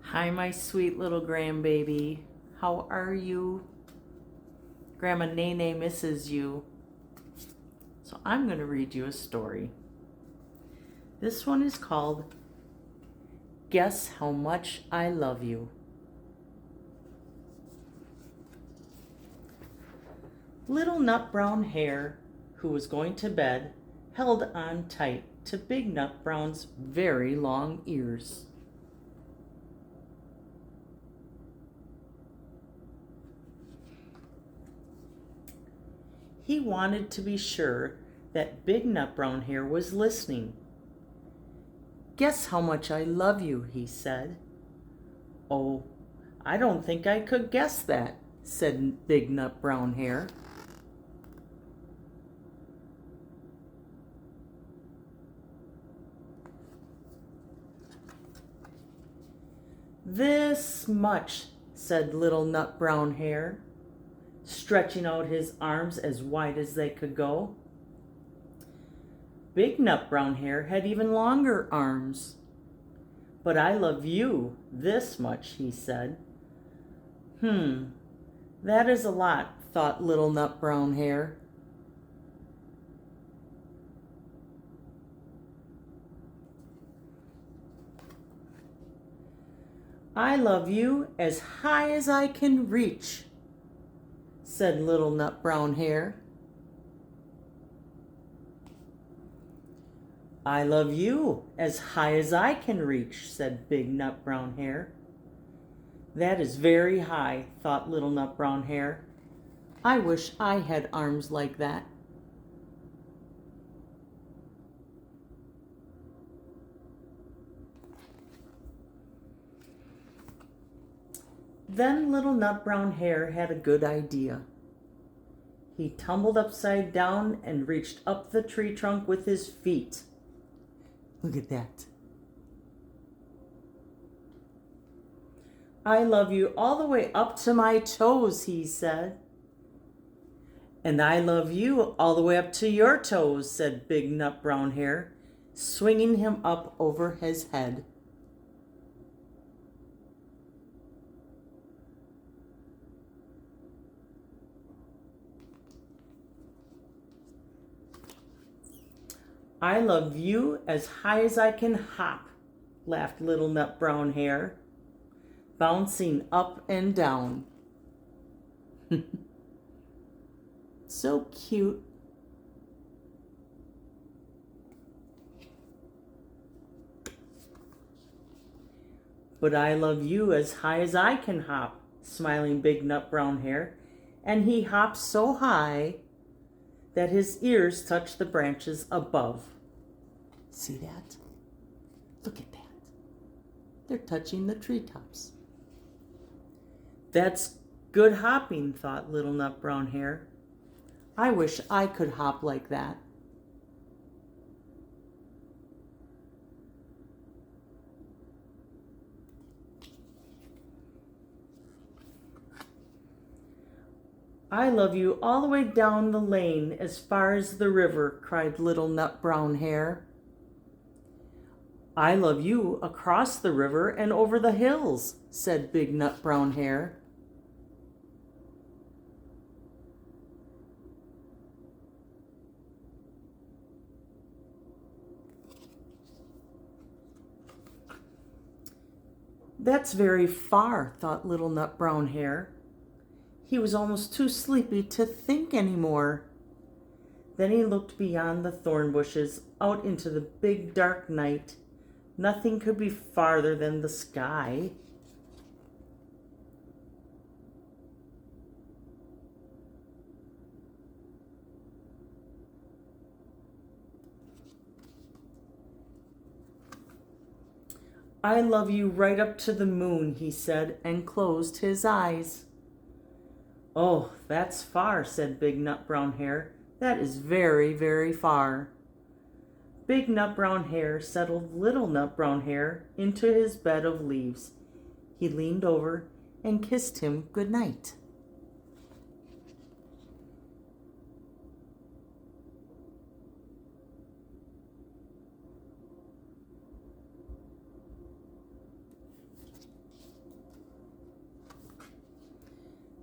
Hi, my sweet little grandbaby. How are you? Grandma Nene misses you. So I'm going to read you a story. This one is called Guess How Much I Love You. Little Nut Brown Hare, who was going to bed, held on tight to Big Nut Brown's very long ears. He wanted to be sure that Big Nut Brown Hare was listening. Guess how much I love you, he said. Oh, I don't think I could guess that, said Big Nut Brown Hare. This much, said Little Nut Brown Hare, stretching out his arms as wide as they could go. Big Nut Brown Hare had even longer arms. But I love you this much, he said. That is a lot, thought Little Nut Brown Hare. I love you as high as I can reach, said Little Nut Brown Hare. I love you as high as I can reach, said Big Nut Brown Hare. That is very high, thought Little Nut Brown Hare. I wish I had arms like that. Then Little Nut Brown Hare had a good idea. He tumbled upside down and reached up the tree trunk with his feet. Look at that. I love you all the way up to my toes, he said. And I love you all the way up to your toes, said Big Nut Brown Hare, swinging him up over his head. I love you as high as I can hop, laughed Little Nut Brown Hare, bouncing up and down. So cute. But I love you as high as I can hop, smiling Big Nut Brown Hare, and he hopped so high that his ears touched the branches above. See that? Look at that. They're touching the treetops. That's good hopping, thought Little Nut Brown Hare. I wish I could hop like that. I love you all the way down the lane as far as the river, cried Little Nut Brown Hare. I love you across the river and over the hills, said Big Nut Brown Hare. That's very far, thought Little Nut Brown Hare. He was almost too sleepy to think any more. Then he looked beyond the thorn bushes, out into the big dark night. Nothing could be farther than the sky. I love you right up to the moon, he said, and closed his eyes. Oh, that's far, said Big Nut Brown Hare. That is very, very far. Big Nut Brown Hare settled Little Nut Brown Hare into his bed of leaves. He leaned over and kissed him good night.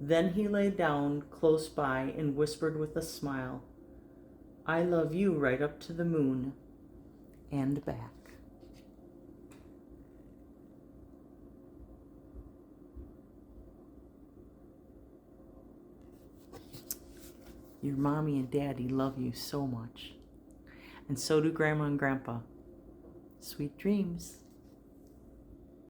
Then he lay down close by and whispered with a smile, I love you right up to the moon and back. Your mommy and daddy love you so much. And so do Grandma and Grandpa. Sweet dreams.